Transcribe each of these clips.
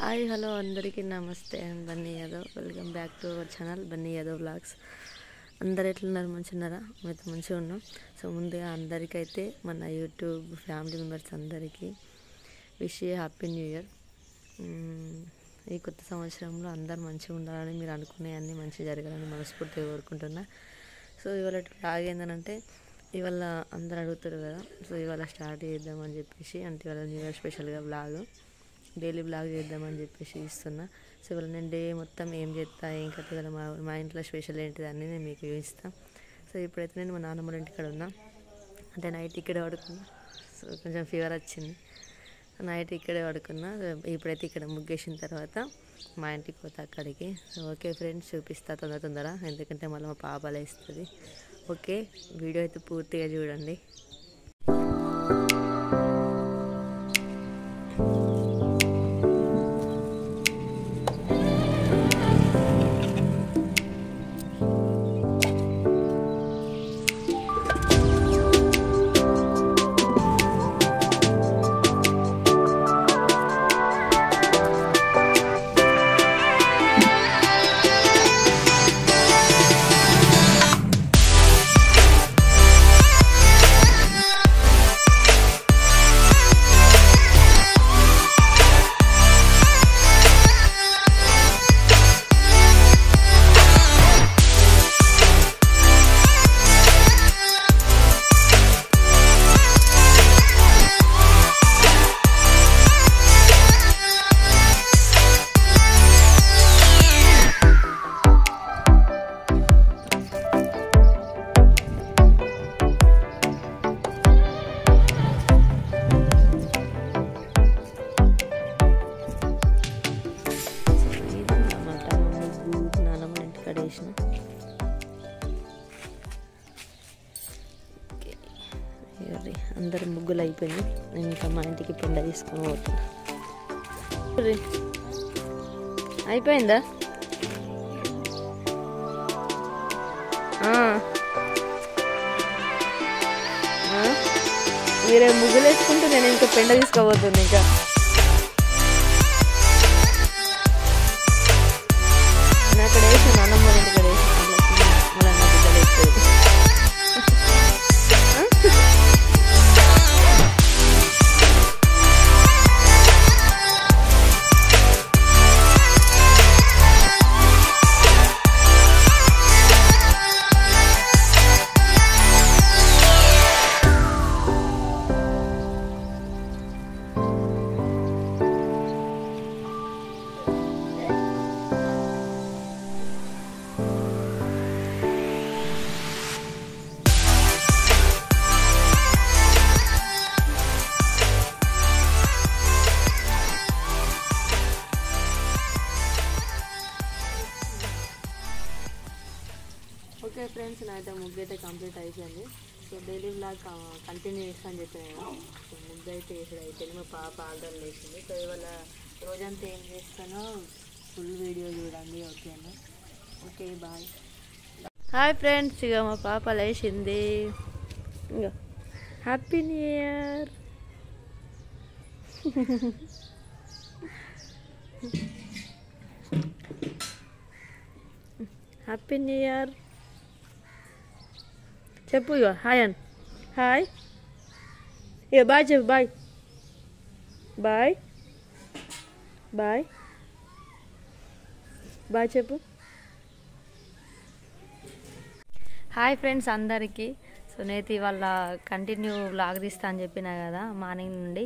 Hi hello అందరికీ నమస్తే. And Bunny Yadav. Welcome back to our channel Bunny Yadav vlogs. అందరు ఎట్లున్నారు? మంచిగున్నారా? మేమైతే మంచిగా ఉన్నాం. సో ముందుగా అందరికైతే మన యూట్యూబ్ ఫ్యామిలీ మెంబర్స్ అందరికీ విష్ హ్యాపీ న్యూ ఇయర్. ఈ కొత్త సంవత్సరంలో అందరు మంచిగా ఉండాలని, మీరు అనుకునే అన్నీ మంచిగా జరగాలని మనస్ఫూర్తిగా కోరుకుంటున్నా. సో ఇవాళ వ్లాగ్ ఏంటంటే, ఇవాళ అందరు అడుగుతారు కదా, సో ఇవాళ స్టార్ట్ చేద్దామని చెప్పేసి, అంటే ఇవాళ న్యూ ఇయర్ స్పెషల్గా వ్లాగ్, డైలీ బ్లాగ్ చేద్దామని చెప్పేసి ఇస్తున్నా. సో ఇవాళ నేను డే మొత్తం ఏం చేస్తా, ఏం కథ కదా, మా ఇంట్లో స్పెషల్ ఏంటిది అని నేను మీకు చూపిస్తాను. సో ఇప్పుడైతే నేను మా నాన్నమ్మ ఇంటికాడ ఉన్నా, అంటే నైట్ ఇక్కడే పడుకున్నా. సో కొంచెం ఫీవర్ వచ్చింది, నైట్ ఇక్కడే పడుకున్నా. ఇప్పుడైతే ఇక్కడ ముగ్గేసిన తర్వాత మా ఇంటికి పోతా అక్కడికి. సో ఓకే ఫ్రెండ్స్, చూపిస్తా తొందర, ఎందుకంటే మళ్ళీ మా పాప లేస్తుంది. ఓకే, వీడియో అయితే పూర్తిగా చూడండి. అందరు ముగ్గులు అయిపోయింది. నేను ఇంకా మా ఇంటికి పెండ తీసుకొని పోతున్నా. అయిపోయిందా? మీరే ముగ్గులు వేసుకుంటే నేను ఇంకా పెండ తీసుకోబోతుంది. ఇంకా అక్కడ వేసి నాన్నమ్మ ఇంటికాడ వేసి మళ్ళీ నా బిడ్డలు వేస్తుంది. ఓకే ఫ్రెండ్స్, నాకైతే ముగ్గు అయితే కంప్లీట్ అయిపోయింది. సో డైలీ బ్లాగ్ కంటిన్యూ చేస్తా అని చెప్పిన కదా. సో ముగ్గు అయితే వేసాడు అయిపోయింది. మా పాప ఆర్డర్ వేసింది. సో ఇవాళ రోజంతా ఏం చేస్తానో ఫుల్ వీడియో చూడండి. ఓకేనా? Okay, bye. హాయ్ ఫ్రెండ్స్, ఇక మా పాప లేచింది. ఇంకా happy new year. Happy new year చెప్పు. ఇక హాయ్ అన్ హాయ్. ఇక బాయ్ చెప్పు. బాయ్ బాయ్ బాయ్ బాయ్ చెప్పు. హాయ్ ఫ్రెండ్స్ అందరికీ. సో నేనైతే ఇవాళ కంటిన్యూ వ్లాగ్ తీస్తా అని చెప్పినా కదా మార్నింగ్ నుండి.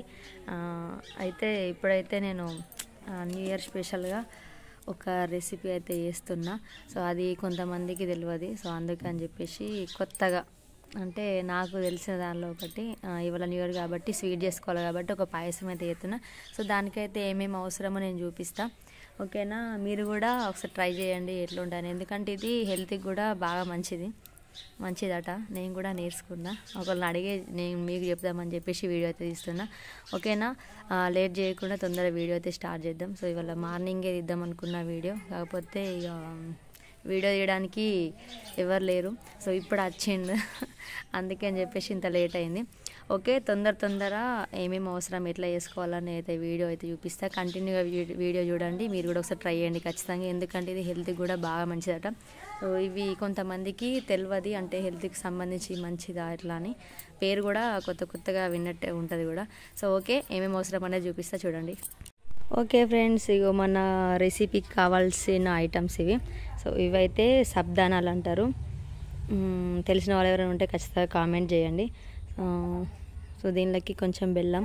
అయితే ఇప్పుడైతే నేను న్యూ ఇయర్ స్పెషల్గా ఒక రెసిపీ అయితే చేస్తున్నా. సో అది కొంతమందికి తెలియదు. సో అందుకని చెప్పేసి కొత్తగా, అంటే నాకు తెలిసిన దానిలో ఒకటి, ఇవాళ న్యూ ఇయర్ కాబట్టి స్వీట్ చేసుకోవాలి కాబట్టి ఒక పాయసం అయితే చేస్తున్నా. సో దానికైతే ఏమేమి అవసరమో నేను చూపిస్తా. ఓకేనా? మీరు కూడా ఒకసారి ట్రై చేయండి ఎట్లా ఉంటాను, ఎందుకంటే ఇది హెల్త్కి కూడా బాగా మంచిదట. నేను కూడా నేర్చుకున్నా, ఒకళ్ళని అడిగే నేను మీకు చెప్దామని చెప్పేసి వీడియో అయితే తీస్తున్నా. ఓకేనా? లేట్ చేయకుండా తొందరగా వీడియో అయితే స్టార్ట్ చేద్దాం. సో ఇవాళ మార్నింగే తీద్దాం అనుకున్న వీడియో, కాకపోతే ఇక వీడియో తీయడానికి ఎవరు లేరు. సో ఇప్పుడు వచ్చిండు, అందుకే అని చెప్పేసి ఇంత లేట్ అయింది. ఓకే, తొందర ఏమేమి అవసరం ఎట్లా చేసుకోవాలని అయితే వీడియో అయితే చూపిస్తా. కంటిన్యూగా వీడియో చూడండి. మీరు కూడా ఒకసారి ట్రై చేయండి ఖచ్చితంగా, ఎందుకంటే ఇది హెల్త్కి కూడా బాగా మంచిదట. సో ఇవి కొంతమందికి తెలియదు, అంటే హెల్త్కి సంబంధించి మంచిదా ఎట్లా అని. పేరు కూడా కొత్తగా విన్నట్టే ఉంటుంది కూడా. సో ఓకే, ఏమేమి అవసరం అనేది చూపిస్తా చూడండి. ఓకే ఫ్రెండ్స్, ఇగో మన రెసిపీకి కావాల్సిన ఐటమ్స్ ఇవి. సో ఇవైతే సబ్దానాలు అంటారు. తెలిసిన వాళ్ళు ఎవరైనా ఉంటే ఖచ్చితంగా కామెంట్ చేయండి. సో దీనిలోకి కొంచెం బెల్లం,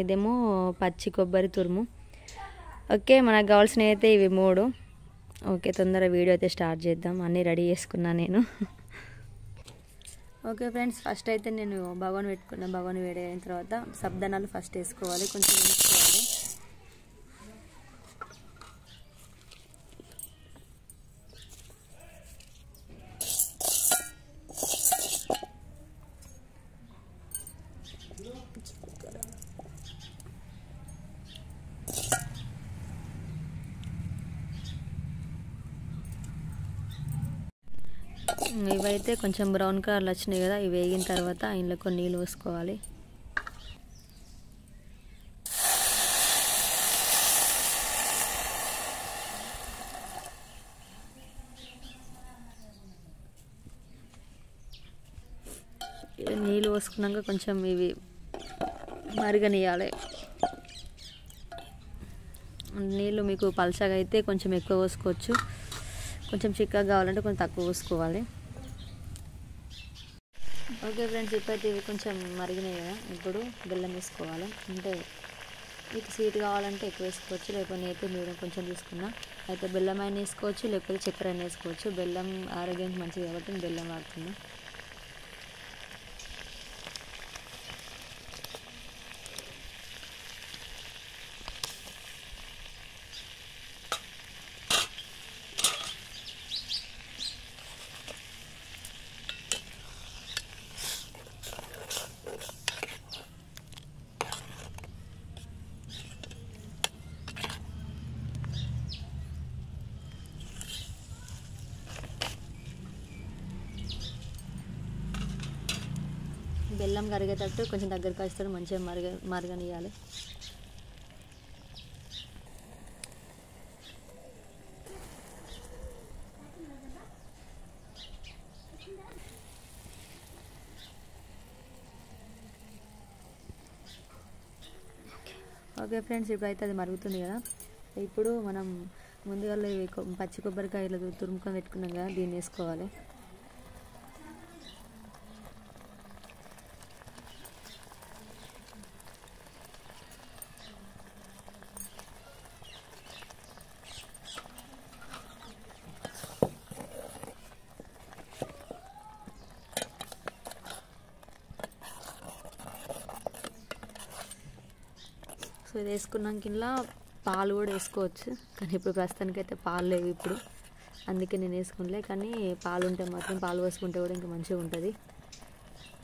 ఇదేమో పచ్చి కొబ్బరి తురుము. ఓకే, మనకు కావాల్సినవి అయితే ఇవి 3. ఓకే, తొందరగా వీడియో అయితే స్టార్ట్ చేద్దాం. అన్నీ రెడీ చేసుకున్నాను నేను. ఓకే ఫ్రెండ్స్, ఫస్ట్ అయితే నేను బగోని పెట్టుకున్నా. బగోని వేడి అయిన తర్వాత సబ్దానాలు ఫస్ట్ వేసుకోవాలి, కొంచెం వేసుకోవాలి. ఇవైతే కొంచెం బ్రౌన్ కలర్లు వచ్చినాయి కదా, ఇవి వేగిన తర్వాత ఇందులో కొన్ని నీళ్ళు పోసుకోవాలి. నీళ్ళు పోసుకున్నాక కొంచెం ఇవి మరగనియాలి. నీళ్ళు మీకు పలచగా అయితే కొంచెం ఎక్కువ పోసుకోవచ్చు, కొంచెం చిక్కగా కావాలంటే కొంచెం తక్కువ పోసుకోవాలి. ఓకే ఫ్రెండ్స్, ఇప్పుడైతే ఇవి కొంచెం మరిగినాయి కదా, ఇప్పుడు బెల్లం వేసుకోవాలి. అంటే మీకు స్వీట్ కావాలంటే ఎక్కువ వేసుకోవచ్చు, లేకపోతే నేనైతే మీడియం కొంచెం తీసుకున్నా. అయితే బెల్లం అయినా వేసుకోవచ్చు, లేకపోతే చక్కెర అయినా వేసుకోవచ్చు. బెల్లం ఆరోగ్యానికి మంచిది కాబట్టి నేను బెల్లం వాడుతున్నా. బెల్లం కరిగేటట్టు కొంచెం దగ్గరికి వస్తాడు, మంచిగా మరగనియాలి. ఓకే ఫ్రెండ్స్, ఇప్పుడైతే అది మరుగుతుంది కదా. ఇప్పుడు మనం ముందుగా పచ్చి కొబ్బరికాయలు తురుముకొని పెట్టుకున్నాం కదా, దీన్ని వేసుకోవాలి. సో ఇది వేసుకున్నాక ఇలా పాలు కూడా వేసుకోవచ్చు, కానీ ఇప్పుడు ప్రస్తుతానికి అయితే పాలు లేవు ఇప్పుడు, అందుకే నేను వేసుకోలే. కానీ పాలు ఉంటే మాత్రం పాలు పోసుకుంటే కూడా ఇంకా మంచిగా ఉంటుంది.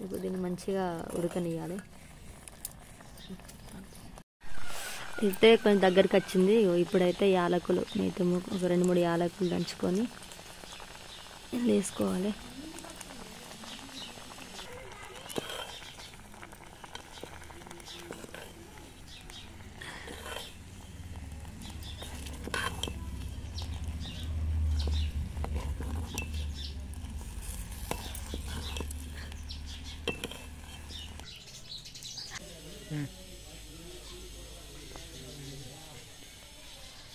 ఇప్పుడు దీన్ని మంచిగా ఉడకనియాలి. అయితే కొంచెం దగ్గరికి వచ్చింది. ఇప్పుడైతే యాలకులు అయితే ఒక 2-3 యాలకులు దంచుకొని వేసుకోవాలి.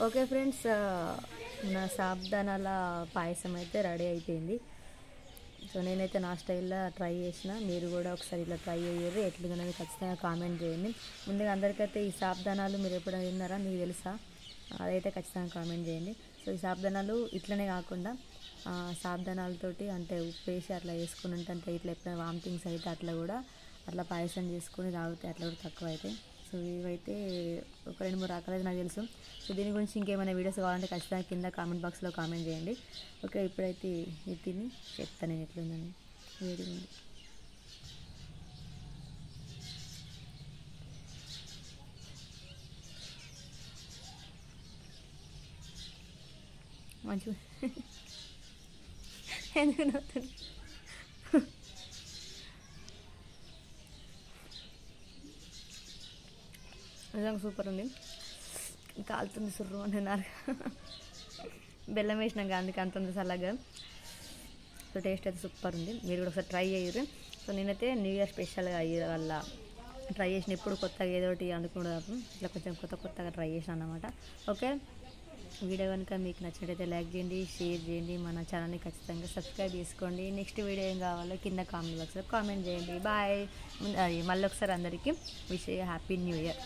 ఓకే ఫ్రెండ్స్, నా సాబ్దానాల పాయసం అయితే రెడీ అయిపోయింది. సో నేనైతే నా స్టైల్లో ట్రై చేసిన, మీరు కూడా ఒకసారి ఇలా ట్రై అయ్యేది ఎట్లుగానే ఖచ్చితంగా కామెంట్ చేయండి. ముందుగా అందరికైతే ఈ సాబ్దానాలు మీరు ఎప్పుడైనా తిన్నారా, మీకు తెలుసా? అదైతే ఖచ్చితంగా కామెంట్ చేయండి. సో ఈ సాబ్దానాలు ఇట్లనే కాకుండా సాబ్దానాలతోటి అంటే ఉప్పు వేసి అట్లా వేసుకుని అంటే ఇట్లా ఎప్పుడైనా వామిటింగ్స్ అయితే అట్లా పాయసం చేసుకుని తాగితే అట్లా కూడా తక్కువ అవుతాయి. సో ఇవైతే ఒక 2-3 రకాలు నాకు తెలుసు. సో దీని గురించి ఇంకేమైనా వీడియోస్ కావాలంటే ఖచ్చితంగా కింద కామెంట్ బాక్స్లో కామెంట్ చేయండి. ఓకే, ఇప్పుడైతే ఇది తిని చెప్తాను నేను ఎట్లుందని. వేడిగా ఉంది. మంచిగా ఎందుకు నవ్వుతుంది? నిజంగా సూపర్ ఉంది. కాలుతుంది సుర్రు అంటున్నారు. బెల్లం వేసినాం అందుకే అంత చల్లగా. సో టేస్ట్ అయితే సూపర్ ఉంది. మీరు కూడా ఒకసారి ట్రై చేయరు. సో నేనైతే న్యూ ఇయర్ స్పెషల్గా అయ్యే వల్ల ట్రై చేసిన, ఎప్పుడు కొత్తగా ఏదో ఒకటి అనుకున్నాను, ఇట్లా కొంచెం కొత్తగా ట్రై చేసిన అన్నమాట. ఓకే, వీడియో కనుక మీకు నచ్చినట్టయితే లైక్ చేయండి, షేర్ చేయండి, మన ఛానల్ని ఖచ్చితంగా సబ్స్క్రైబ్ చేసుకోండి. నెక్స్ట్ వీడియో ఏం కావాలో కింద కామెంట్ బాక్స్లో కామెంట్ చేయండి. బాయ్. మళ్ళీ ఒకసారి అందరికీ విష్ హ్యాపీ న్యూ ఇయర్.